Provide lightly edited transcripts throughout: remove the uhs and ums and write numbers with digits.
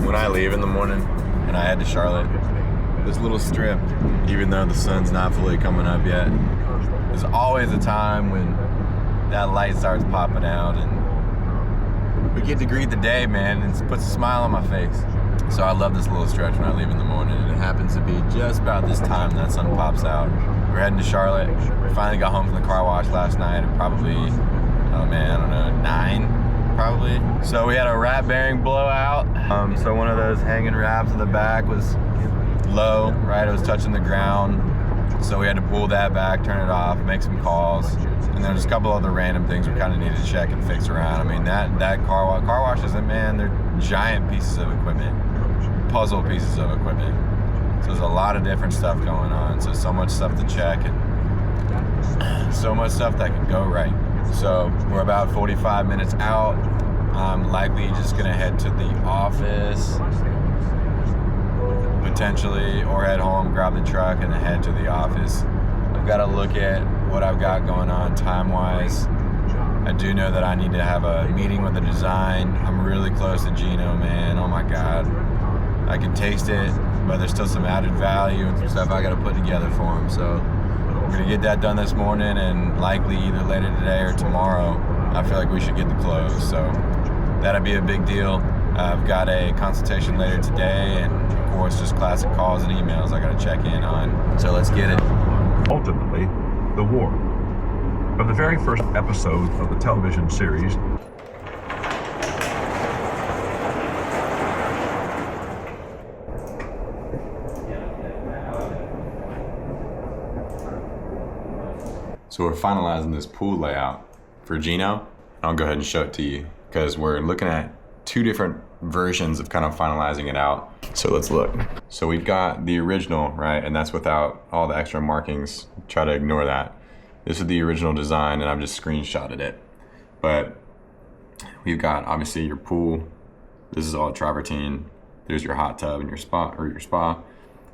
When I leave in the morning and I head to Charlotte, this little strip, even though the sun's not fully coming up yet, there's always a time when that light starts popping out and we get to greet the day, man, and it puts a smile on my face. So I love this little stretch when I leave in the morning, and it happens to be just about this time that sun pops out. We're heading to Charlotte. We finally got home from the car wash last night at probably, oh man, I don't know, 9 probably. So we had a wrap bearing blowout. So one of those hanging wraps in the back was low, right? It was touching the ground. So we had to pull that back, turn it off, make some calls. And there's a couple other random things we kind of needed to check and fix around. I mean, that car washes, man, they're giant pieces of equipment, puzzle pieces of equipment. So there's a lot of different stuff going on. So much stuff to check and so much stuff that can go right. So we're about 45 minutes out. I'm likely just gonna head to the office, potentially, or head home, grab the truck, and head to the office. I've got to look at what I've got going on time-wise. I do know that I need to have a meeting with the design. I'm really close to Gino, man. Oh my God. I can taste it, but there's still some added value and some stuff I got to put together for him. So we're going to get that done this morning, and likely either later today or tomorrow. I feel like we should get the close. So that'll be a big deal. I've got a consultation later today, and of course, just classic calls and emails I got to check in on. So let's get it. Ultimately, the war. From the very first episode of the television series, So we're finalizing this pool layout for Gino. I'll go ahead and show it to you because we're looking at 2 different versions of kind of finalizing it out. So let's look. So we've got the original, right? And that's without all the extra markings. Try to ignore that. This is the original design, and I've just screenshotted it. But we've got obviously your pool. This is all travertine. There's your hot tub and your spa.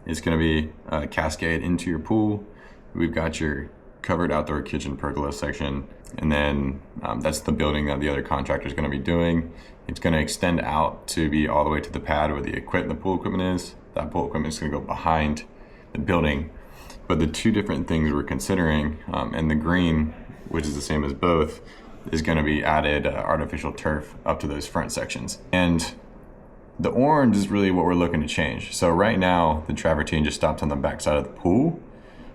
It's gonna be a cascade into your pool. We've got your covered outdoor kitchen pergola section, and then that's the building that the other contractor is going to be doing. It's going to extend out to be all the way to the pad where the pool equipment is. That pool equipment is going to go behind the building. But the 2 different things we're considering, and the green, which is the same as both, is going to be added artificial turf up to those front sections. And the orange is really what we're looking to change. So right now, the travertine just stops on the back side of the pool,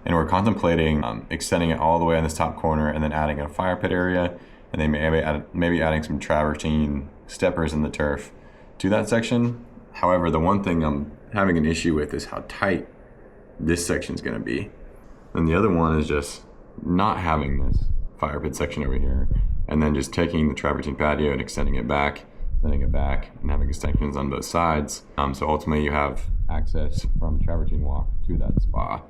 and we're contemplating extending it all the way on this top corner and then adding a fire pit area, and then maybe adding some travertine steppers in the turf to that section. However, the one thing I'm having an issue with is how tight this section is going to be. And the other one is just not having this fire pit section over here, and then just taking the travertine patio and extending it back, and having extensions on both sides. So ultimately you have access from the travertine walk to that spa.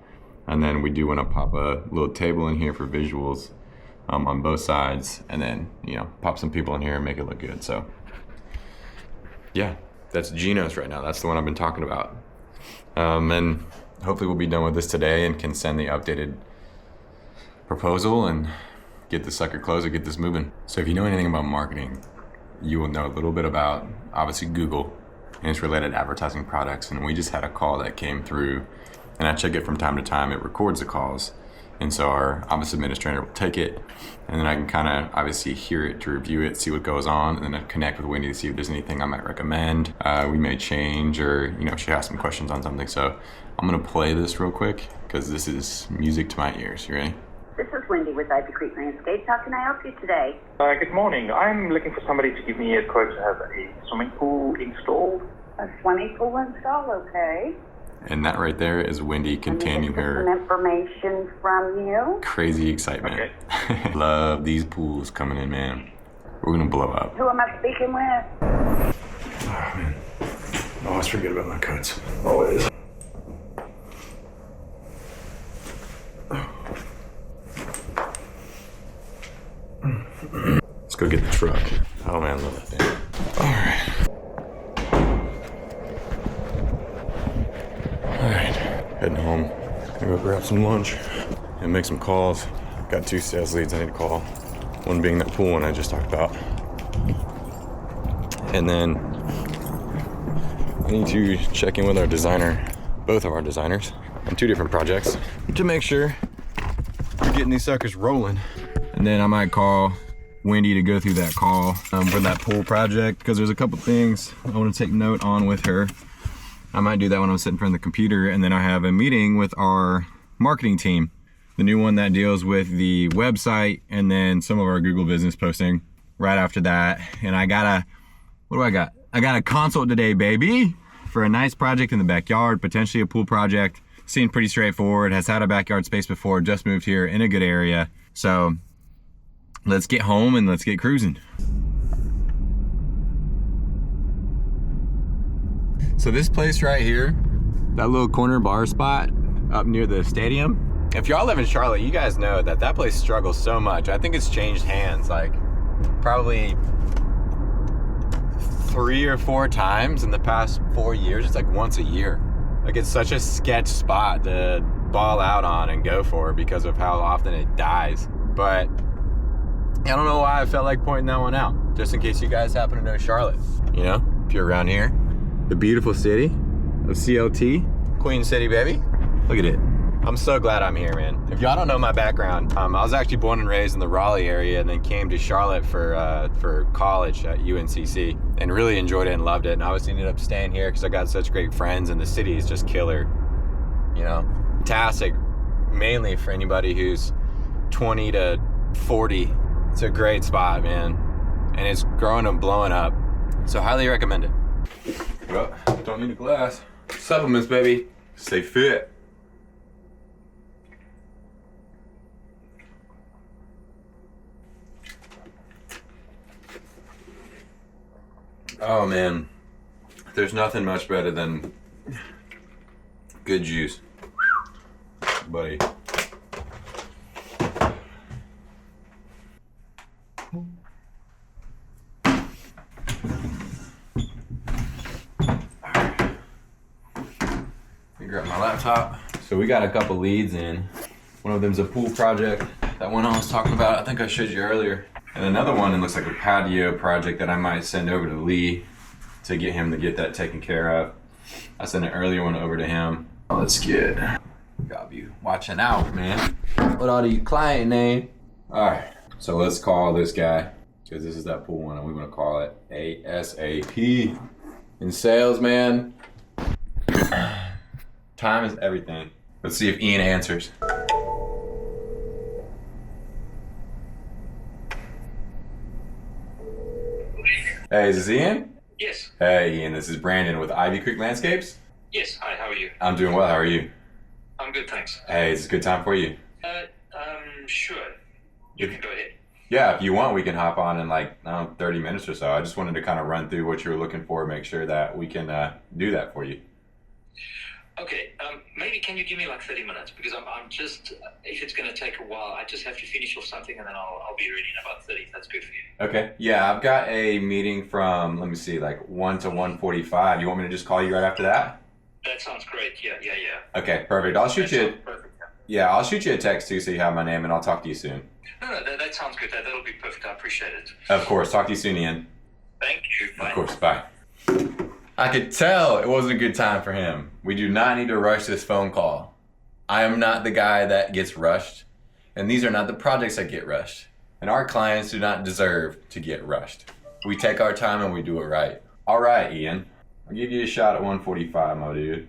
And then we do want to pop a little table in here for visuals on both sides, and then, pop some people in here and make it look good. So yeah, that's Gino's right now. That's the one I've been talking about. And hopefully we'll be done with this today and can send the updated proposal and get the sucker closed and get this moving. So if you know anything about marketing, you will know a little bit about, obviously, Google and its related advertising products. And we just had a call that came through, and I check it from time to time. It records the calls. And so our office administrator will take it, and then I can kind of obviously hear it to review it, see what goes on, and then I connect with Wendy to see if there's anything I might recommend, we may change, or, she has some questions on something. So I'm gonna play this real quick because this is music to my ears. You ready? This is Wendy with Ivy Creek Landscapes. How can I help you today? Good morning. I'm looking for somebody to give me a quote to have a swimming pool installed. A swimming pool install, okay. And that right there is Wendy containing her some information from you. Crazy excitement. Okay. Love these pools coming in, man. We're gonna blow up. Who am I speaking with? oh man, I always forget about my coats. Always. Let's go get the truck. Oh man, I love that thing. All right, heading home. Gonna go grab some lunch and make some calls. Got 2 sales leads I need to call. One being that pool one I just talked about. And then I need to check in with our designer, both of our designers, on 2 different projects to make sure we're getting these suckers rolling. And then I might call Wendy to go through that call for that pool project, because there's a couple things I want to take note on with her. I might do that when I'm sitting in front of the computer, and then I have a meeting with our marketing team, the new one that deals with the website and then some of our Google business posting right after that. And I got a consult today, baby, for a nice project in the backyard, potentially a pool project. Seemed pretty straightforward, has had a backyard space before, just moved here in a good area. So let's get home and let's get cruising. So this place right here, that little corner bar spot up near the stadium, if y'all live in Charlotte, you guys know that that place struggles so much. I think it's changed hands like probably 3 or 4 times in the past 4 years. It's like once a year. Like, it's such a sketch spot to ball out on and go for because of how often it dies. But I don't know why I felt like pointing that one out, just in case you guys happen to know Charlotte. You know, if you're around here, the beautiful city of CLT, Queen City, baby. Look at it. I'm so glad I'm here, man. If y'all don't know my background, I was actually born and raised in the Raleigh area and then came to Charlotte for college at UNCC and really enjoyed it and loved it. And I always ended up staying here because I got such great friends, and the city is just killer. You know, fantastic, mainly for anybody who's 20 to 40. It's a great spot, man. And it's growing and blowing up. So highly recommend it. Well, don't need a glass. Supplements, baby. Stay fit. Oh man, there's nothing much better than good juice, buddy. Grab my laptop. So we got a couple leads in. One of them's a pool project. That one I was talking about, I think I showed you earlier. And another one, it looks like a patio project that I might send over to Lee to get him to get that taken care of. I sent an earlier one over to him. Let's get, gotta be watching out, man. What are the client name? All right, so let's call this guy, because this is that pool one, and we want to call it ASAP. In sales, man, time is everything. Let's see if Ian answers. Hey, is this Ian? Yes. Hey, Ian, this is Brandon with Ivy Creek Landscapes. Yes. Hi, how are you? I'm doing well, how are you? I'm good, thanks. Hey, is this a good time for you? Sure. You can go ahead. Yeah, if you want, we can hop on in like, 30 minutes or so. I just wanted to kind of run through what you were looking for, make sure that we can do that for you. Okay, maybe can you give me like 30 minutes? Because I'm just, if it's going to take a while, I just have to finish off something and then I'll be ready in about 30, if that's good for you. Okay, yeah, I've got a meeting from, let me see, like 1 to 1:45. You want me to just call you right after that? That sounds great, yeah. Okay, perfect. I'll shoot you, Perfect, I'll shoot you a text too so you have my name, and I'll talk to you soon. No, that sounds good. That'll be perfect. I appreciate it. Of course, talk to you soon, Ian. Thank you. Bye. Of course, bye. I could tell it wasn't a good time for him. We do not need to rush this phone call. I am not the guy that gets rushed, and these are not the projects that get rushed. And our clients do not deserve to get rushed. We take our time and we do it right. All right, Ian. I'll give you a shot at 1:45, my dude.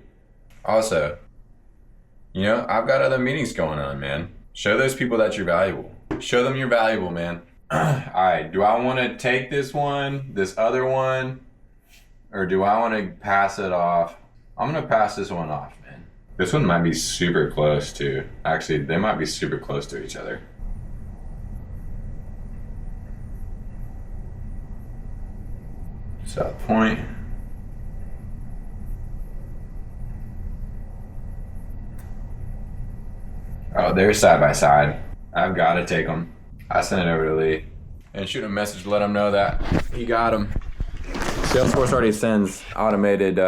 Also, I've got other meetings going on, man. Show those people that you're valuable. Show them you're valuable, man. All right, do I want to take this one, this other one? Or do I want to pass it off? I'm going to pass this one off, man. This one might be super close too. Actually, they might be super close to each other. South Point. Oh, they're side by side. I've got to take them. I sent it over to Lee. And shoot a message to let him know that he got them. Salesforce already sends automated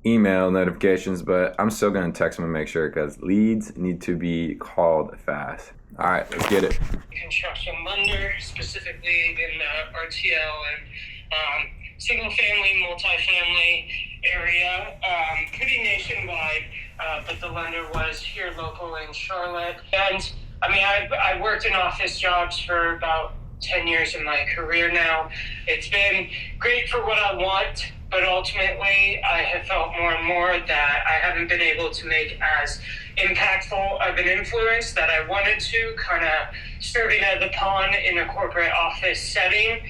email notifications, but I'm still going to text them and make sure because leads need to be called fast. All right, let's get it. Construction lender, specifically in RTL, and single family, multifamily area, pretty nationwide, but the lender was here local in Charlotte. And I mean, I worked in office jobs for about 10 years in my career now. It's been great for what I want, but ultimately I have felt more and more that I haven't been able to make as impactful of an influence that I wanted to, kind of serving as a pawn in a corporate office setting.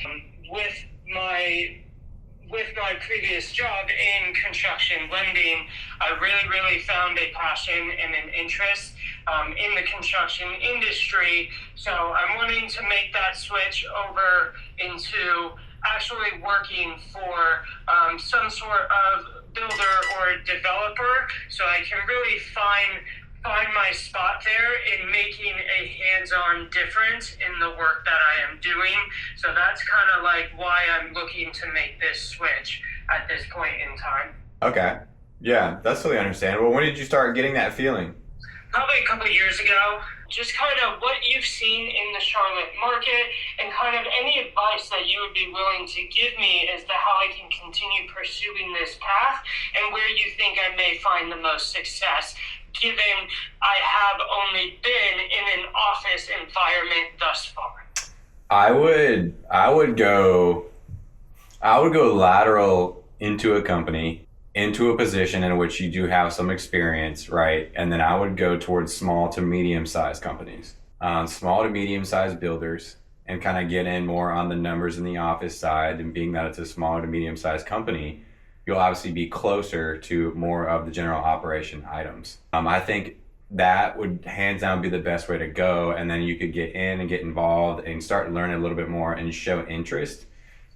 With my previous job in construction lending, I really found a passion and an interest in the construction industry. So I'm wanting to make that switch over into actually working for some sort of builder or developer, so I can really find my spot there in making a hands-on difference in the work that I am doing. So that's kind of like why I'm looking to make this switch at this point in time. Okay. Yeah, that's totally understandable. When did you start getting that feeling? Probably a couple years ago. Just kind of what you've seen in the Charlotte market and kind of any advice that you would be willing to give me as to how I can continue pursuing this path and where you think I may find the most success, given I have only been in an office environment thus far. I would go lateral into a company, into a position in which you do have some experience, right? And then I would go towards small to medium-sized companies, small to medium-sized builders, and kind of get in more on the numbers in the office side. And being that it's a small to medium-sized company, you'll obviously be closer to more of the general operation items. I think that would hands down be the best way to go. And then you could get in and get involved and start learning a little bit more and show interest.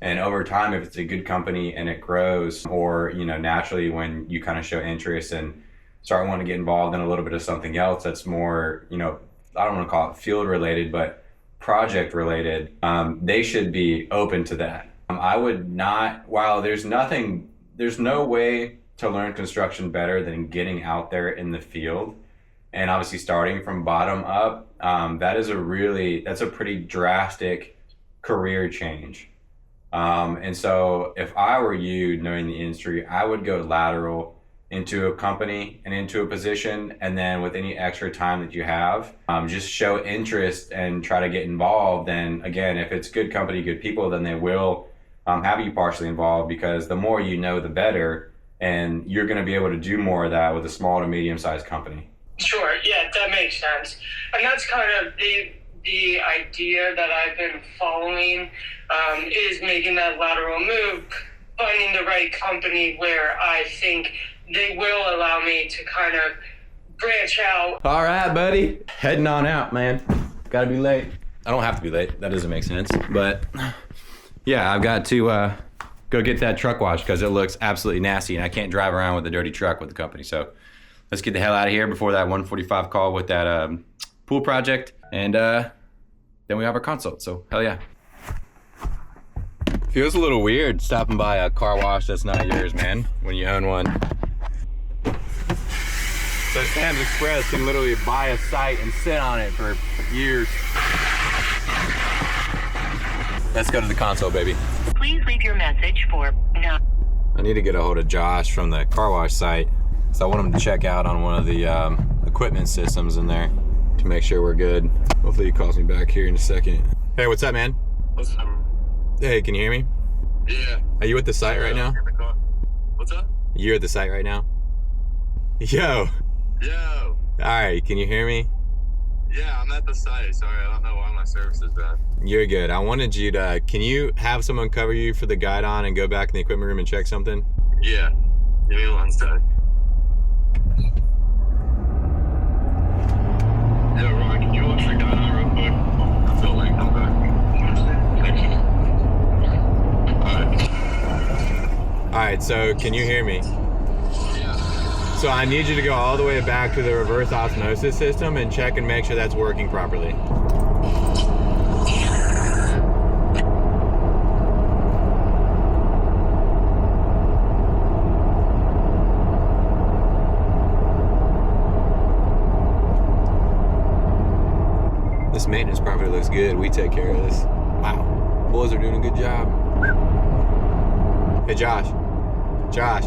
And over time, if it's a good company and it grows, or, naturally when you kind of show interest and start wanting to get involved in a little bit of something else that's more, I don't want to call it field related, but project related, they should be open to that. I would not, while there's no way to learn construction better than getting out there in the field and obviously starting from bottom up. That's a pretty drastic career change. And so if I were you, knowing the industry, I would go lateral into a company and into a position, and then with any extra time that you have, just show interest and try to get involved. And again, if it's good company, good people, then they will have you partially involved, because the more you know, the better, and you're going to be able to do more of that with a small to medium-sized company. Sure, yeah, that makes sense. And that's kind of the idea that I've been following, is making that lateral move, finding the right company where I think they will allow me to kind of branch out. All right, buddy. Heading on out, man. Gotta be late. I don't have to be late. That doesn't make sense. But yeah, I've got to go get that truck washed because it looks absolutely nasty, and I can't drive around with a dirty truck with the company. So let's get the hell out of here before that 1:45 call with that pool project. And then we have our consult. So hell yeah. Feels a little weird stopping by a car wash that's not yours, man, when you own one. So Hubies Express can literally buy a site and sit on it for years. Let's go to the console, baby. Please leave your message for no. I need to get a hold of Josh from the car wash site, so I want him to check out on one of the equipment systems in there to make sure we're good. Hopefully he calls me back here in a second. Hey, what's up, man? What's up? Hey, can you hear me? Yeah. Are you at the site right now? What's up? You're at the site right now? Yo. Yo. Alright, can you hear me? Yeah, I'm at the site. Sorry, I don't know why my service is bad. You're good. I wanted you to, can you have someone cover you for the guide on and go back in the equipment room and check something? Yeah. Give me one sec. Yeah, Ron, can you watch the guide on real quick? I'm building. Come back. Alright, so can you hear me? Yeah. So I need you to go all the way back to the reverse osmosis system and check and make sure that's working properly. This maintenance property looks good. We take care of this. Wow. Boys are doing a good job. Hey, Josh. Josh.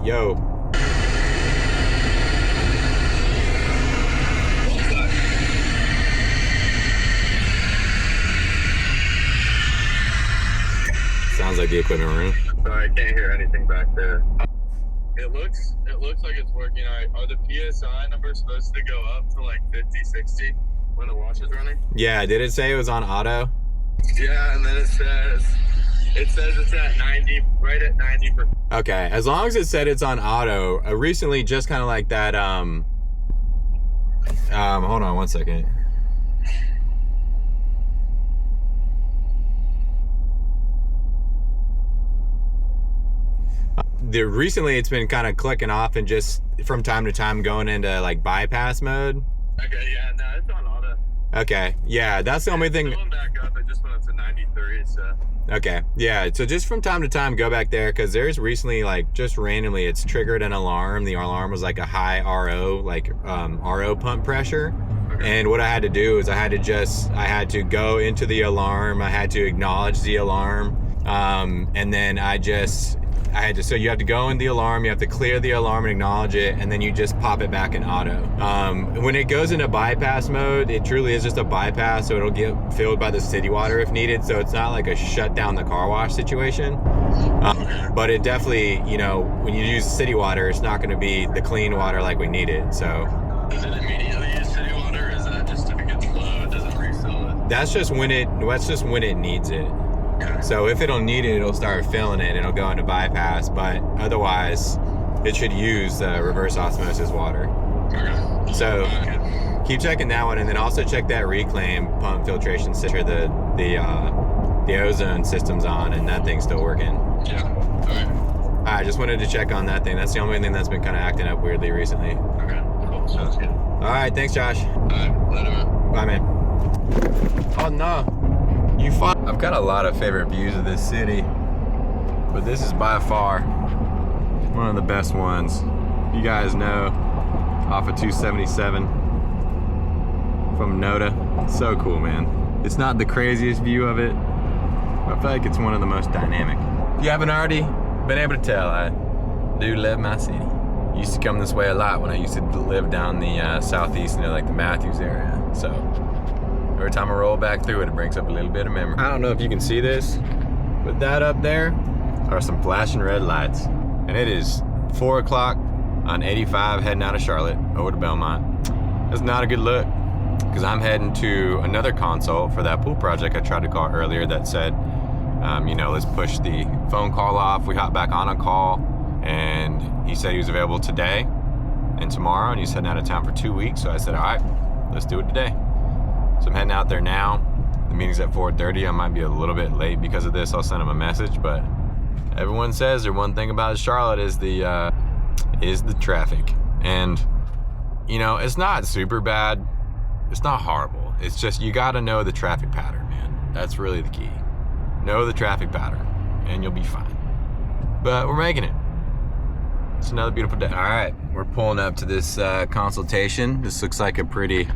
Yo. Sounds like the equipment room. Sorry, I can't hear anything back there. It looks like it's working all right. Are the PSI numbers supposed to go up to like 50, 60 when the wash is running? Yeah, did it say it was on auto? Yeah, and then it says it's at 90, right at 90%. Okay, as long as it said it's on auto, recently just kind of like that, hold on one second. Recently it's been kind of clicking off and just from time to time going into like bypass mode. Okay, yeah, no, it's on auto. Okay, yeah, that's the only thing. Going back up, it just went up to 93, so. Okay, yeah, so just from time to time go back there because there's recently like just randomly it's triggered an alarm. The alarm was like a high RO, like RO pump pressure. Okay. And what I had to do is I had to go into the alarm, I had to acknowledge the alarm, and then so you have to go in the alarm, you have to clear the alarm and acknowledge it, and then you just pop it back in auto. When it goes into bypass mode, it truly is just a bypass, so it'll get filled by the city water if needed, so it's not like a shut down the car wash situation. But it definitely, you know, when you use city water, it's not gonna be the clean water like we need it, so. Does it immediately use city water, or is that just if it gets low, it doesn't refill it? That's just when it needs it. So if it'll need it, it'll start filling it and it'll go into bypass, but otherwise it should use reverse osmosis water. Okay. So keep checking that one, and then also check that reclaim pump filtration system. The ozone system's on and that thing's still working. Yeah. Okay. I just wanted to check on that thing. That's the only thing that's been kind of acting up weirdly recently. Okay, cool. Sounds good. All right, thanks, Josh. All right, later, man. Bye, man. Oh, no. I've got a lot of favorite views of this city, but this is by far one of the best ones. You guys know, off of 277 from Noda. So cool, man. It's not the craziest view of it, but I feel like it's one of the most dynamic. If you haven't already been able to tell, I do love my city. Used to come this way a lot when I used to live down the southeast near like the Matthews area. So every time I roll back through it, it brings up a little bit of memory. I don't know if you can see this, but that up there are some flashing red lights. And it is 4 o'clock on 85 heading out of Charlotte over to Belmont. That's not a good look because I'm heading to another consult for that pool project I tried to call earlier that said, you know, let's push the phone call off. We hopped back on a call and he said he was available today and tomorrow, and he's heading out of town for 2 weeks. So I said, all right, let's do it today. So I'm heading out there now. The meeting's at 4:30. I might be a little bit late because of this. I'll send him a message, but everyone says the one thing about Charlotte is the traffic. And you know, it's not super bad. It's not horrible. It's just you gotta know the traffic pattern, man. That's really the key. Know the traffic pattern and you'll be fine. But we're making it. It's another beautiful day. All right, we're pulling up to this consultation. This looks like a pretty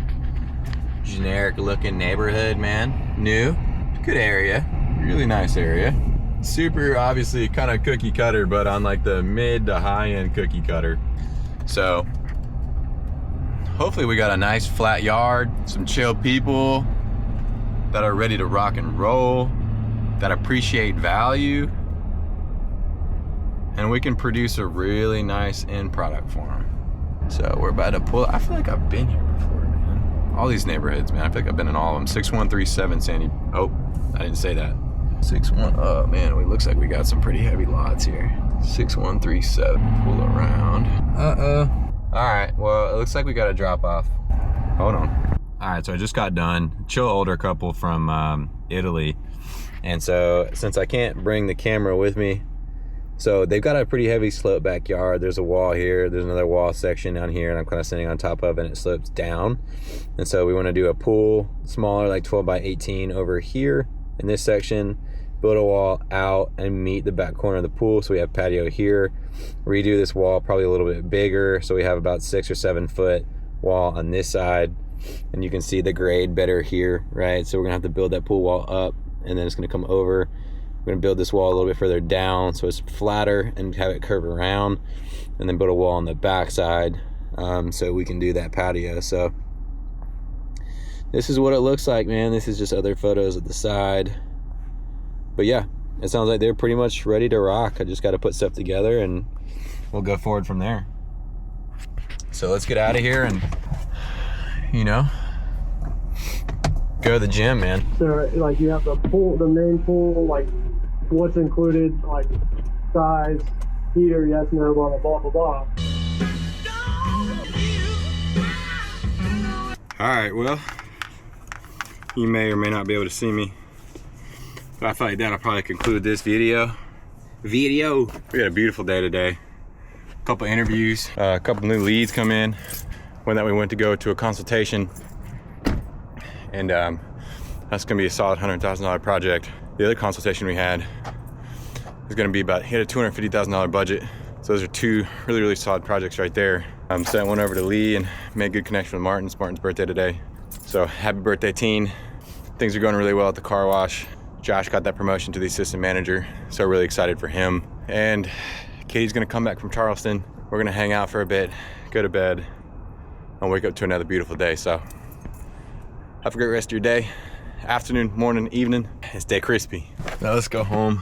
generic looking neighborhood, man. New, good area, really nice area. Super obviously kind of cookie cutter, but on like the mid to high end cookie cutter. So hopefully we got a nice flat yard, some chill people that are ready to rock and roll, that appreciate value, and we can produce a really nice end product for them. So we're about to pull. I feel like I've been here before, man. All these neighborhoods, man. I feel like I've been in all of them. 6137 Sandy. Oh, I didn't say that. 61. Oh man, it looks like we got some pretty heavy lots here. 6137. Pull around. All right. Well, it looks like we got to drop off. Hold on. All right. So I just got done. Chill older couple from Italy, and so since I can't bring the camera with me. So they've got a pretty heavy slope backyard. There's a wall here. There's another wall section down here, and I'm kind of sitting on top of it, and it slopes down. And so we want to do a pool, smaller, like 12 by 18 over here in this section, build a wall out and meet the back corner of the pool. So we have patio here. Redo this wall probably a little bit bigger. So we have about 6 or 7 foot wall on this side. And you can see the grade better here, right? So we're gonna have to build that pool wall up, and then it's gonna come over. We're gonna build this wall a little bit further down so it's flatter and have it curve around, and then build a wall on the back side so we can do that patio. So this is what it looks like, man. This is just other photos of the side. But yeah, it sounds like they're pretty much ready to rock. I just got to put stuff together and we'll go forward from there. So let's get out of here and, you know, go to the gym, man. So like you have the pool, the main pool, like what's included, like size, heater, yes, no, blah, blah, blah, blah. All right, well, you may or may not be able to see me, but I feel like that'll probably conclude this video. We got a beautiful day today. A couple interviews, a couple new leads come in. One that we went to go to a consultation, and that's gonna be a solid $100,000 project. The other consultation we had is gonna be about, hit a $250,000 budget. So those are two really, really solid projects right there. So I went over to Lee and made a good connection with Martin. It's Martin's birthday today. So happy birthday, teen. Things are going really well at the car wash. Josh got that promotion to the assistant manager, so really excited for him. And Katie's gonna come back from Charleston. We're gonna hang out for a bit, go to bed, and wake up to another beautiful day. So have a great rest of your day, afternoon, morning, evening, and stay crispy. Now let's go home.